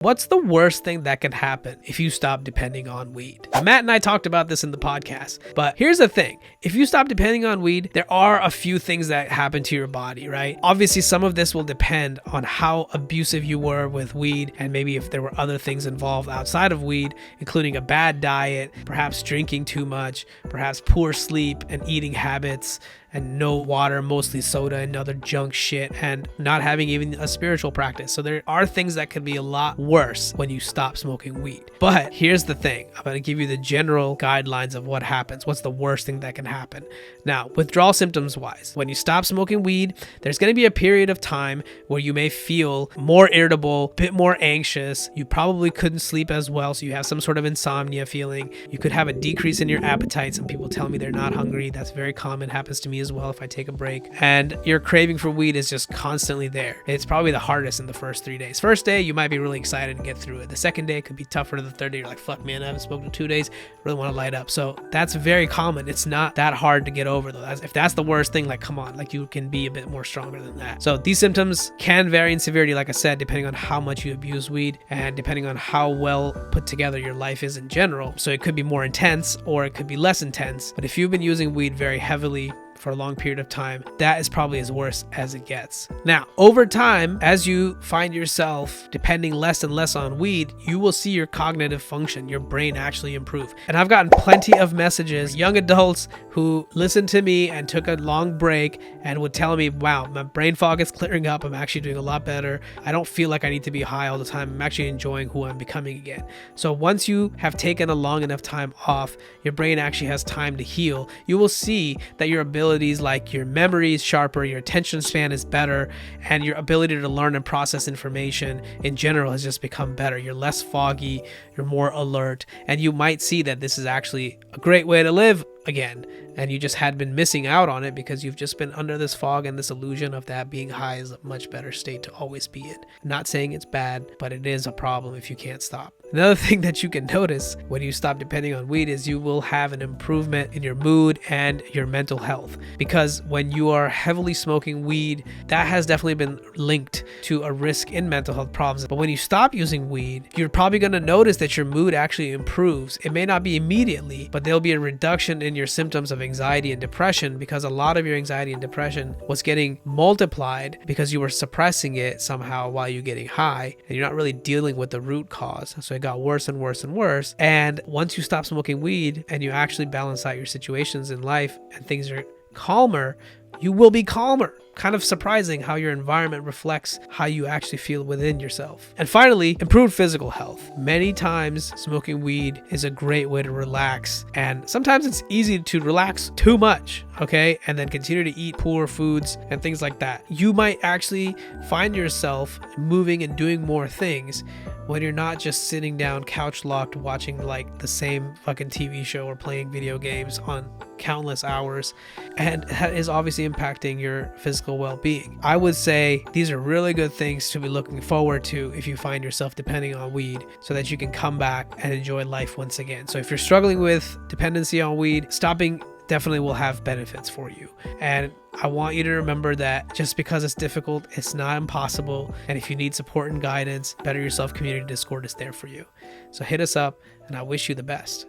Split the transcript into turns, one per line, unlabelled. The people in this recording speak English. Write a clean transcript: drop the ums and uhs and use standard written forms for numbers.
What's the worst thing that can happen if you stop depending on weed? Now, Matt and I talked about this in the podcast, but here's the thing. If you stop depending on weed, there are a few things that happen to your body, right? Obviously, some of this will depend on how abusive you were with weed, and maybe if there were other things involved outside of weed, including a bad diet, perhaps drinking too much, perhaps poor sleep and eating habits, and no water, mostly soda and other junk shit, and not having even a spiritual practice. So there are things that could be a lot worse when you stop smoking weed. But here's the thing. I'm going to give you the general guidelines of what happens. What's the worst thing that can happen? Now, withdrawal symptoms wise, when you stop smoking weed, there's going to be a period of time where you may feel more irritable, a bit more anxious. You probably couldn't sleep as well, so you have some sort of insomnia feeling. You could have a decrease in your appetite. Some people tell me they're not hungry. That's very common. Happens to me as well if I take a break. And your craving for weed is just constantly there. It's probably the hardest in the first 3 days. First day, you might be really excited and get through it. The second day, it could be tougher. The third day, you're like, fuck, man, I haven't smoked in 2 days. Really want to light up. So that's very common. It's not that hard to get over, though. If that's the worst thing, like, come on, like, you can be a bit more stronger than that. So these symptoms can vary in severity, like I said, depending on how much you abuse weed and depending on how well put together your life is in general. So it could be more intense or it could be less intense. But if you've been using weed very heavily for a long period of time, that is probably as worse as it gets. Now, over time, as you find yourself depending less and less on weed, you will see your cognitive function, your brain actually improve. And I've gotten plenty of messages, young adults who listened to me and took a long break and would tell me, wow, my brain fog is clearing up. I'm actually doing a lot better. I don't feel like I need to be high all the time. I'm actually enjoying who I'm becoming again. So once you have taken a long enough time off, your brain actually has time to heal. You will see that your abilities like your memory is sharper, your attention span is better, and your ability to learn and process information in general has just become better. You're less foggy, you're more alert, and you might see that this is actually a great way to live again, and you just had been missing out on it because you've just been under this fog and this illusion of that being high is a much better state to always be in. I'm not saying it's bad, but it is a problem if you can't stop. Another thing that you can notice when you stop depending on weed is you will have an improvement in your mood and your mental health, because when you are heavily smoking weed, that has definitely been linked to a risk in mental health problems. But when you stop using weed, you're probably going to notice that your mood actually improves. It may not be immediately, but there'll be a reduction in your symptoms of anxiety and depression, because a lot of your anxiety and depression was getting multiplied because you were suppressing it somehow while you're getting high, and you're not really dealing with the root cause. So it got worse and worse and worse. And once you stop smoking weed and you actually balance out your situations in life and things are calmer, you will be calmer. Kind of surprising how your environment reflects how you actually feel within yourself. And finally, improved physical health. Many times smoking weed is a great way to relax, and sometimes it's easy to relax too much, okay, and then continue to eat poor foods and things like that. You might actually find yourself moving and doing more things when you're not just sitting down couch locked watching like the same fucking TV show or playing video games on countless hours, and that is obviously impacting your physical well-being. I would say these are really good things to be looking forward to if you find yourself depending on weed, so that you can come back and enjoy life once again. So if you're struggling with dependency on weed, stopping definitely will have benefits for you. And I want you to remember that just because it's difficult, it's not impossible. And if you need support and guidance, Better Yourself Community Discord is there for you. So hit us up, and I wish you the best.